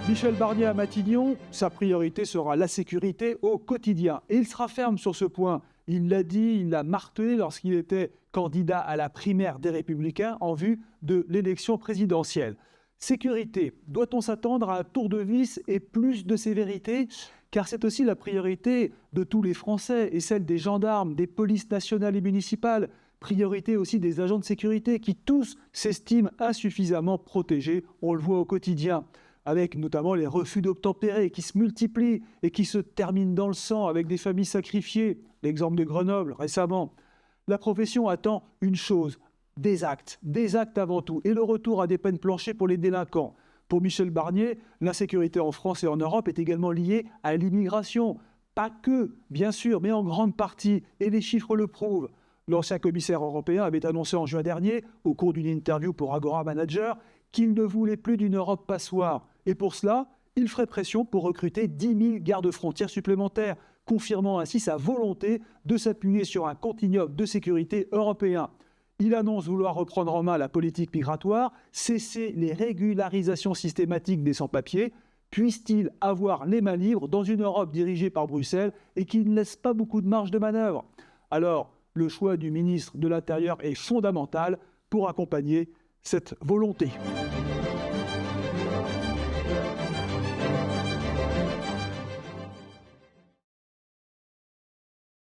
Michel Barnier à Matignon, sa priorité sera la sécurité au quotidien. Et il sera ferme sur ce point. Il l'a dit, il l'a martelé lorsqu'il était candidat à la primaire des Républicains en vue de l'élection présidentielle. Sécurité, doit-on s'attendre à un tour de vis et plus de sévérité ? Car c'est aussi la priorité de tous les Français et celle des gendarmes, des polices nationales et municipales. Priorité aussi des agents de sécurité qui tous s'estiment insuffisamment protégés. On le voit au quotidien, avec notamment les refus d'obtempérer qui se multiplient et qui se terminent dans le sang avec des familles sacrifiées. L'exemple de Grenoble récemment. La profession attend une chose, des actes avant tout, et le retour à des peines planchées pour les délinquants. Pour Michel Barnier, l'insécurité en France et en Europe est également liée à l'immigration. Pas que, bien sûr, mais en grande partie, et les chiffres le prouvent. L'ancien commissaire européen avait annoncé en juin dernier, au cours d'une interview pour Agora Manager, qu'il ne voulait plus d'une Europe passoire. Et pour cela, il ferait pression pour recruter 10 000 gardes-frontières supplémentaires, confirmant ainsi sa volonté de s'appuyer sur un continuum de sécurité européen. Il annonce vouloir reprendre en main la politique migratoire, cesser les régularisations systématiques des sans-papiers. Puisse-t-il avoir les mains libres dans une Europe dirigée par Bruxelles et qui ne laisse pas beaucoup de marge de manœuvre ? Alors, le choix du ministre de l'Intérieur est fondamental pour accompagner cette volonté.